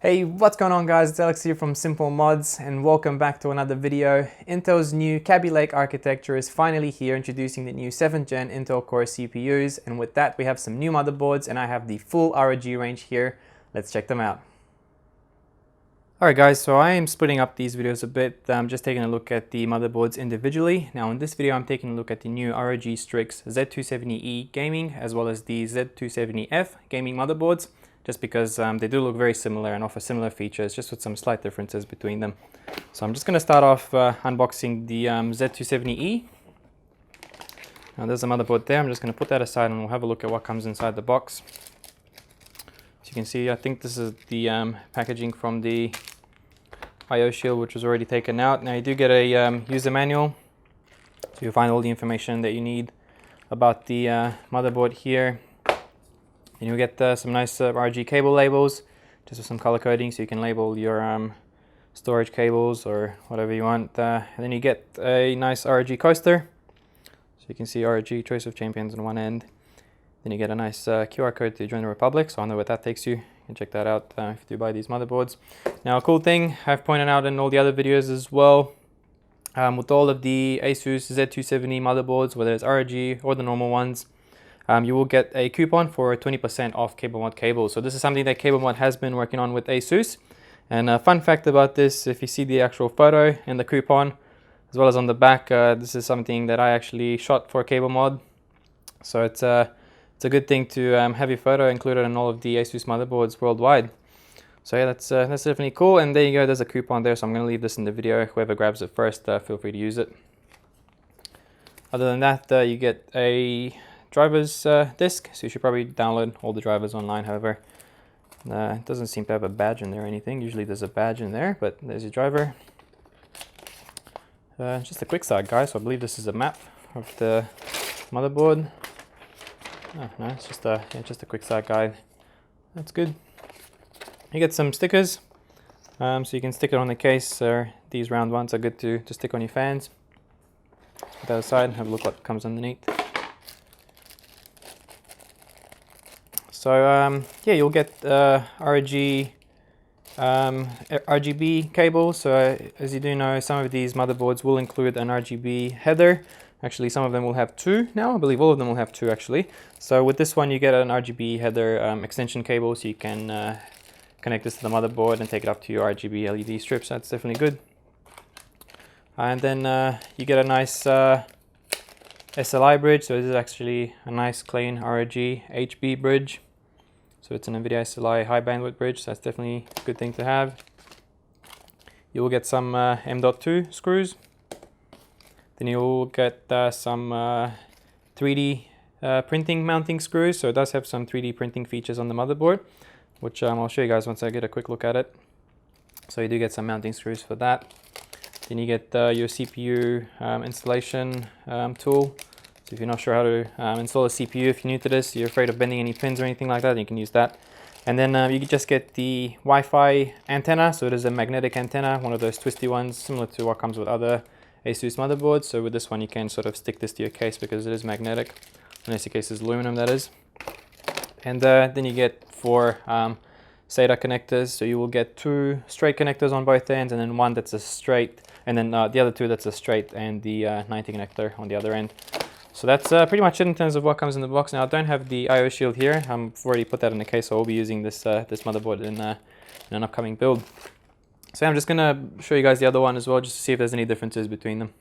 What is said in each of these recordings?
Hey, what's going on guys? It's Alex here from Simple Mods and welcome back to another video. Intel's new Kaby Lake architecture is finally here, introducing the new 7th gen Intel Core CPUs, and with that we have some new motherboards and I have the full ROG range here. Let's check them out. Alright guys, so I am splitting up these videos a bit. I'm just taking a look at the motherboards individually. Now in this video I'm taking a look at the new ROG Strix Z270E gaming as well as the Z270F gaming motherboards, just because they do look very similar and offer similar features, just with some slight differences between them. So I'm just going to start off unboxing the Z270E. Now there's a motherboard there. I'm just going to put that aside and we'll have a look at what comes inside the box. As you can see, I think this is the packaging from the I/O shield, which was already taken out. Now you do get a user manual, so you'll find all the information that you need about the motherboard here. And you'll get some nice ROG cable labels, just with some color coding, so you can label your storage cables or whatever you want. And then you get a nice ROG coaster, so you can see ROG Choice of Champions on one end. Then you get a nice QR code to join the Republic, so I know where that takes you. You can check that out if you do buy these motherboards. Now a cool thing I've pointed out in all the other videos as well, with all of the ASUS Z270 motherboards, whether it's ROG or the normal ones, you will get a coupon for 20% off CableMod cables. So this is something that CableMod has been working on with ASUS. And a fun fact about this, if you see the actual photo and the coupon, as well as on the back, this is something that I actually shot for CableMod. So it's a good thing to have your photo included in all of the ASUS motherboards worldwide. So yeah, that's definitely cool. And there you go, there's a coupon there. So I'm going to leave this in the video. Whoever grabs it first, feel free to use it. Other than that, you get a driver's disc, so you should probably download all the drivers online. However, it doesn't seem to have a badge in there or anything. Usually there's a badge in there, but there's your driver. Just a quick start guide, so I believe this is a map of the motherboard. Oh, no, it's just a quick start guide. That's good. You get some stickers, so you can stick it on the case. These round ones are good to stick on your fans. Put that aside and have a look what comes underneath. So yeah, you'll get ROG RGB cables. So as you do know, some of these motherboards will include an RGB header. Actually, some of them will have two now. I believe all of them will have two actually. So with this one, you get an RGB header extension cable, so you can connect this to the motherboard and take it up to your RGB LED strips. That's definitely good. And then you get a nice SLI bridge. So this is actually a nice clean ROG HB bridge. So it's an NVIDIA SLI high bandwidth bridge, so that's definitely a good thing to have. You will get some M.2 screws. Then you'll get some 3D printing mounting screws. So it does have some 3D printing features on the motherboard, which I'll show you guys once I get a quick look at it. So you do get some mounting screws for that. Then you get your CPU installation tool. So if you're not sure how to install a CPU, if you're new to this, you're afraid of bending any pins or anything like that, you can use that. And then you can just get the Wi-Fi antenna. So it is a magnetic antenna, one of those twisty ones, similar to what comes with other ASUS motherboards. So with this one, you can sort of stick this to your case because it is magnetic, unless your case is aluminum, that is. And then you get 4 SATA connectors. So you will get 2 straight connectors on both ends, and then one that's a straight, and then the other 2 that's a straight, and the 90 connector on the other end. So that's pretty much it in terms of what comes in the box. Now I don't have the I/O shield here. I've already put that in the case, so I'll be using this this motherboard in an upcoming build. So I'm just gonna show you guys the other one as well, just to see if there's any differences between them.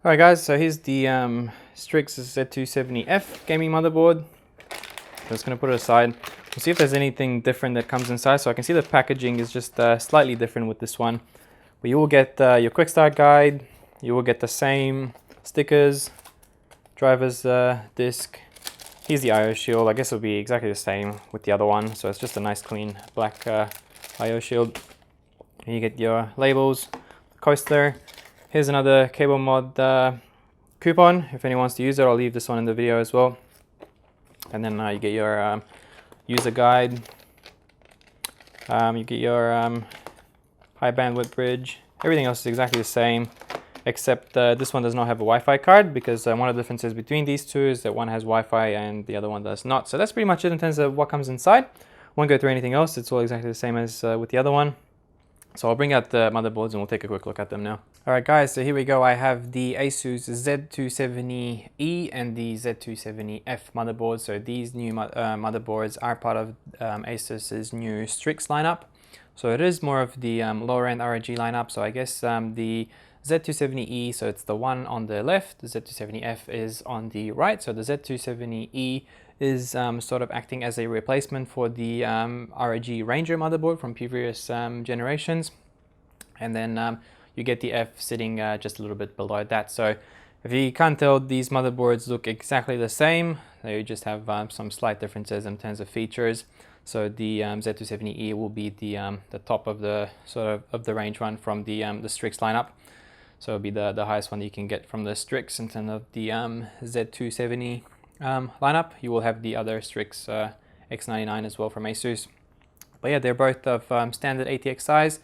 Alright guys, so here's the Strix Z270F gaming motherboard. I'm just gonna put it aside. We'll see if there's anything different that comes inside. So I can see the packaging is just slightly different with this one. But you will get your quick start guide. You will get the same stickers, driver's disc. Here's the I/O shield. I guess it'll be exactly the same with the other one. So it's just a nice clean black I/O shield. And you get your labels, coaster. Here's another CableMod coupon. If anyone wants to use it, I'll leave this one in the video as well. And then you get your user guide. You get your high bandwidth bridge. Everything else is exactly the same, except this one does not have a Wi-Fi card, because one of the differences between these two is that one has Wi-Fi and the other one does not. So that's pretty much it in terms of what comes inside. Won't go through anything else, it's all exactly the same as with the other one. So I'll bring out the motherboards and we'll take a quick look at them now. Alright guys, so here we go. I have the ASUS Z270E and the Z270F motherboards. So these new motherboards are part of ASUS's new Strix lineup. So it is more of the lower end ROG lineup. So I guess the Z270E, so it's the one on the left, the Z270F is on the right. So the Z270E is sort of acting as a replacement for the ROG Ranger motherboard from previous generations. And then you get the F sitting just a little bit below that. So if you can't tell, these motherboards look exactly the same. They just have some slight differences in terms of features. So the Z270E will be the top of the of the range one from the Strix lineup. So it'll be the highest one that you can get from the Strix in terms of the Z270 lineup. You will have the other Strix X99 as well from ASUS. But yeah, they're both of standard ATX size.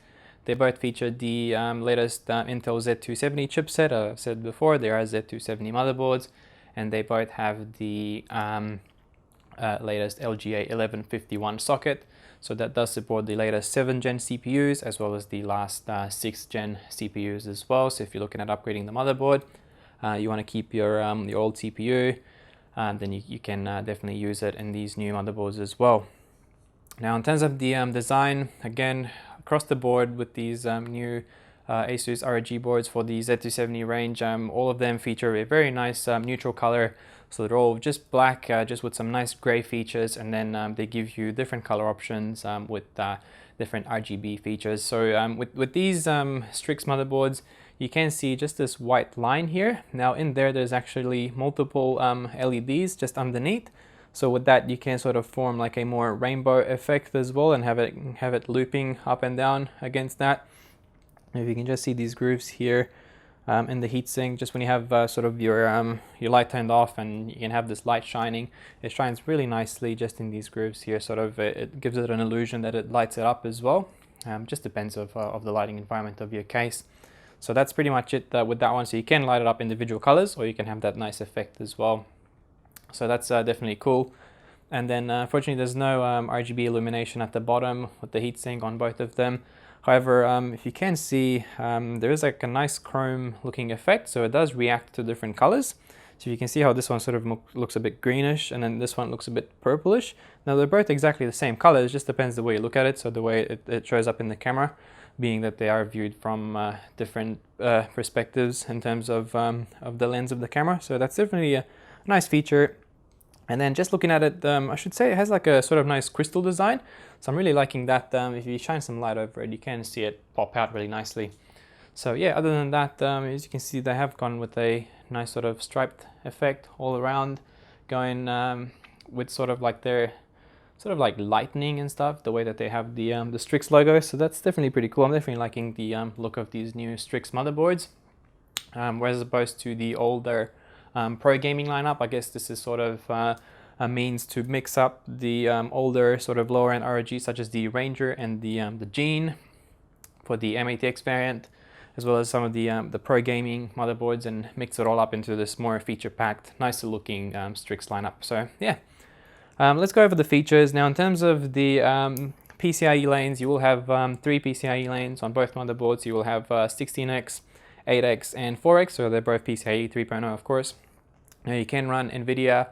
They both feature the latest Intel Z270 chipset. I've said before, they are Z270 motherboards, and they both have the latest LGA 1151 socket. So that does support the latest 7th gen CPUs as well as the last 6th gen CPUs as well. So if you're looking at upgrading the motherboard, you want to keep your old CPU, then you can definitely use it in these new motherboards as well. Now in terms of the design, again, across the board with these new ASUS ROG boards for the Z270 range, all of them feature a very nice neutral color. So they're all just black, just with some nice gray features, and then they give you different color options with different RGB features. So with these Strix motherboards, you can see just this white line here. Now in there's actually multiple LEDs just underneath. So with that, you can sort of form like a more rainbow effect as well, and have it looping up and down against that. If you can just see these grooves here in the heatsink, just when you have sort of your light turned off and you can have this light shining, it shines really nicely just in these grooves here. Sort of it gives it an illusion that it lights it up as well. Just depends of the lighting environment of your case. So that's pretty much it with that one. So you can light it up individual colors, or you can have that nice effect as well. So that's definitely cool. And then unfortunately there's no RGB illumination at the bottom with the heatsink on both of them. However, if you can see, there is like a nice chrome looking effect, so it does react to different colors. So you can see how this one sort of looks a bit greenish, and then this one looks a bit purplish. Now they're both exactly the same color, it just depends the way you look at it, so the way it shows up in the camera, being that they are viewed from different perspectives in terms of the lens of the camera. So that's definitely a nice feature. And then just looking at it, I should say it has like a sort of nice crystal design. So I'm really liking that. If you shine some light over it, you can see it pop out really nicely. So yeah, other than that, as you can see, they have gone with a nice sort of striped effect all around, going with sort of like their sort of like lightning and stuff, the way that they have the Strix logo. So that's definitely pretty cool. I'm definitely liking the look of these new Strix motherboards, whereas opposed to the older pro gaming lineup. I guess this is sort of a means to mix up the older sort of lower end ROG, such as the Ranger and the Gene for the M80X variant, as well as some of the pro gaming motherboards, and mix it all up into this more feature packed, nicer looking Strix lineup. So yeah, let's go over the features now. In terms of the PCIe lanes, you will have 3 PCIe lanes on both motherboards. You will have 16X, 8X, and 4X, so they're both PCIe 3.0, of course. Now you can run NVIDIA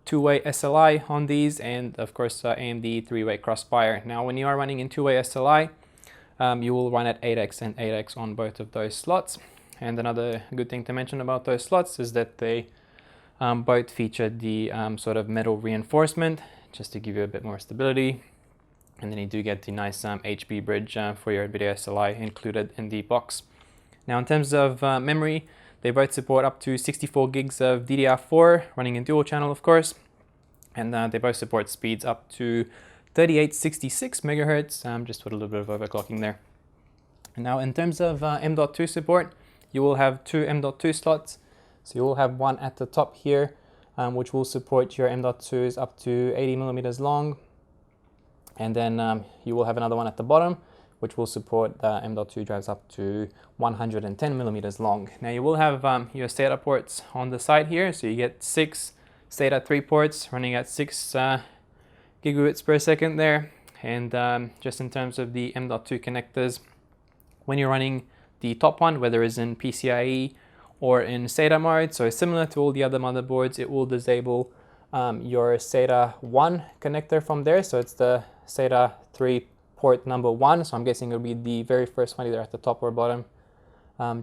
two-way SLI on these, and of course AMD 3-way Crossfire. Now when you are running in two-way SLI, you will run at 8X and 8X on both of those slots. And another good thing to mention about those slots is that they both feature the sort of metal reinforcement, just to give you a bit more stability. And then you do get the nice HB bridge for your NVIDIA SLI included in the box. Now in terms of memory, they both support up to 64 gigs of DDR4 running in dual channel, of course. And they both support speeds up to 3866 megahertz, just with a little bit of overclocking there. And now in terms of M.2 support, you will have 2 M.2 slots. So you will have one at the top here, which will support your M.2s up to 80 millimeters long. And then you will have another one at the bottom, which will support M.2 drives up to 110 millimeters long. Now you will have your SATA ports on the side here, so you get 6 SATA 3 ports running at 6 gigabits per second there. And just in terms of the M.2 connectors, when you're running the top one, whether it's in PCIe or in SATA mode, so similar to all the other motherboards, it will disable your SATA 1 connector from there. So it's the SATA 3 port number 1. So I'm guessing it'll be the very first one, either at the top or bottom,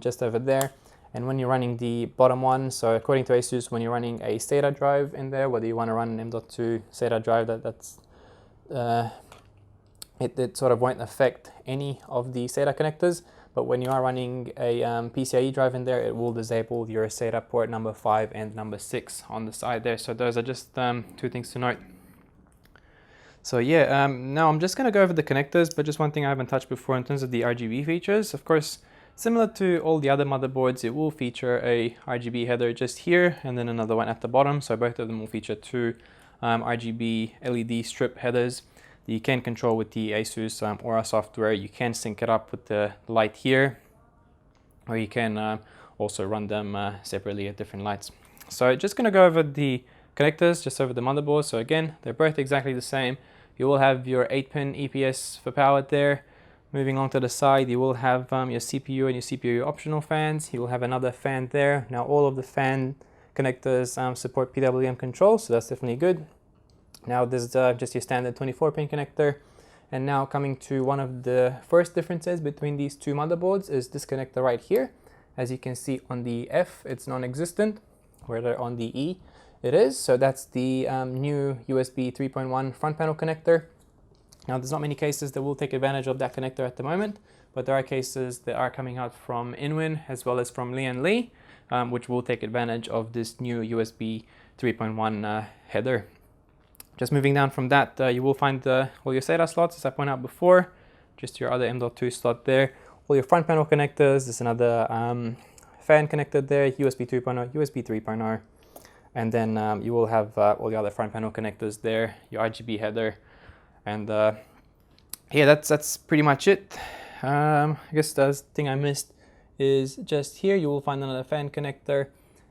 just over there. And when you're running the bottom one, so according to ASUS, when you're running a SATA drive in there, whether you want to run an M.2 SATA drive, it sort of won't affect any of the SATA connectors. But when you are running a PCIe drive in there, it will disable your SATA port number 5 and number 6 on the side there. So those are just two things to note. So yeah, now I'm just going to go over the connectors, but just one thing I haven't touched before in terms of the RGB features. Of course, similar to all the other motherboards, it will feature a RGB header just here and then another one at the bottom. So both of them will feature two RGB LED strip headers that you can control with the ASUS Aura software. You can sync it up with the light here, or you can also run them separately at different lights. So just going to go over the connectors just over the motherboard. So again, they're both exactly the same. You will have your 8-pin EPS for power there. Moving on to the side, you will have your CPU and your CPU optional fans. You will have another fan there. Now all of the fan connectors support PWM control, so that's definitely good. Now this is just your standard 24-pin connector. And now coming to one of the first differences between these two motherboards is this connector right here. As you can see on the F, it's non-existent, where on the E it is. So that's the new USB 3.1 front panel connector. Now there's not many cases that will take advantage of that connector at the moment, but there are cases that are coming out from Inwin as well as from Lee, which will take advantage of this new USB 3.1 header. Just moving down from that, you will find all your SATA slots, as I pointed out before, just your other M.2 slot there. All your front panel connectors, there's another fan connector there, USB 2.0, USB 3.0, and then you will have all the other front panel connectors there, your RGB header, and yeah, that's pretty much it. I guess the thing I missed is just here, you will find another fan connector,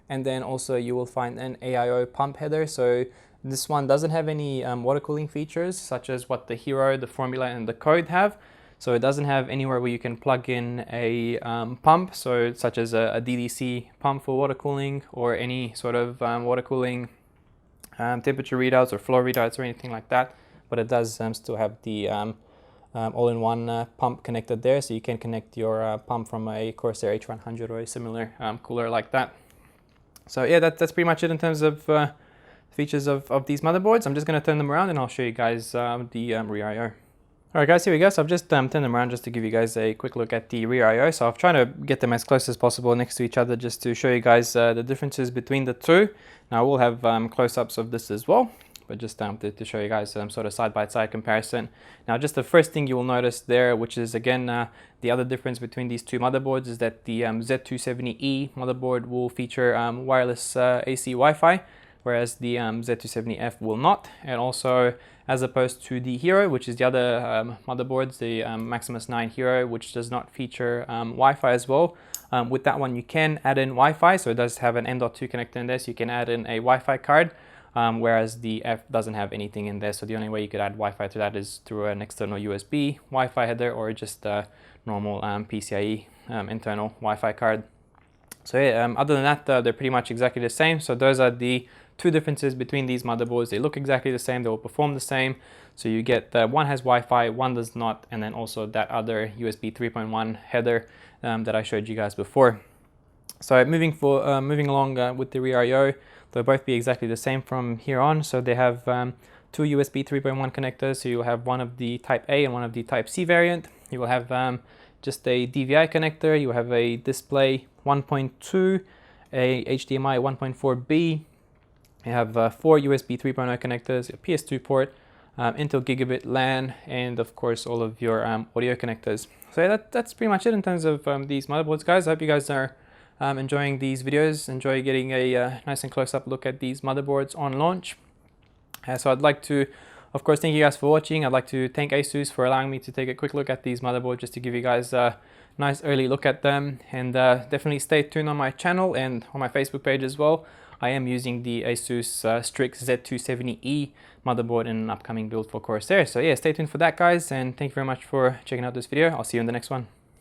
and then also you will find an AIO pump header. So this one doesn't have any water cooling features such as what the Hero, the Formula, and the Code have. So it doesn't have anywhere where you can plug in a pump, so such as a DDC pump for water cooling, or any sort of water cooling temperature readouts or flow readouts or anything like that. But it does still have the all-in-one pump connected there, so you can connect your pump from a Corsair H100 or a similar cooler like that. So yeah, that's pretty much it in terms of features of these motherboards. I'm just going to turn them around and I'll show you guys the rear I/O. Alright guys, here we go. So I've just turned them around just to give you guys a quick look at the rear I/O. So I've tried to get them as close as possible next to each other just to show you guys the differences between the two. Now we'll have close-ups of this as well, but just to show you guys sort of side-by-side comparison. Now just the first thing you will notice there, which is again the other difference between these two motherboards, is that the Z270E motherboard will feature wireless AC Wi-Fi, whereas the Z270F will not. And also, as opposed to the Hero, which is the other motherboards, the Maximus 9 Hero, which does not feature Wi-Fi as well. With that one you can add in Wi-Fi, so it does have an M.2 connector in there, so you can add in a Wi-Fi card. Whereas the F doesn't have anything in there, so the only way you could add Wi-Fi to that is through an external USB Wi-Fi header, or just a normal PCIe internal Wi-Fi card. So yeah, other than that, they're pretty much exactly the same. So those are the two differences between these motherboards. They look exactly the same, they will perform the same. So you get one has Wi-Fi, one does not, and then also that other USB 3.1 header that I showed you guys before. So moving along with the rear I/O, they'll both be exactly the same from here on. So they have two USB 3.1 connectors. So you'll have one of the Type A and one of the Type C variant. You will have just a DVI connector. You have a display 1.2, a HDMI 1.4B. You have four USB 3.0 connectors, a PS2 port, Intel Gigabit LAN, and of course all of your audio connectors. So that's pretty much it in terms of these motherboards, guys. I hope you guys are enjoying these videos, enjoy getting a nice and close-up look at these motherboards on launch. So I'd like to, of course, thank you guys for watching. I'd like to thank ASUS for allowing me to take a quick look at these motherboards just to give you guys a nice early look at them. And definitely stay tuned on my channel and on my Facebook page as well. I am using the ASUS Strix Z270E motherboard in an upcoming build for Corsair. So yeah, stay tuned for that, guys, and thank you very much for checking out this video. I'll see you in the next one.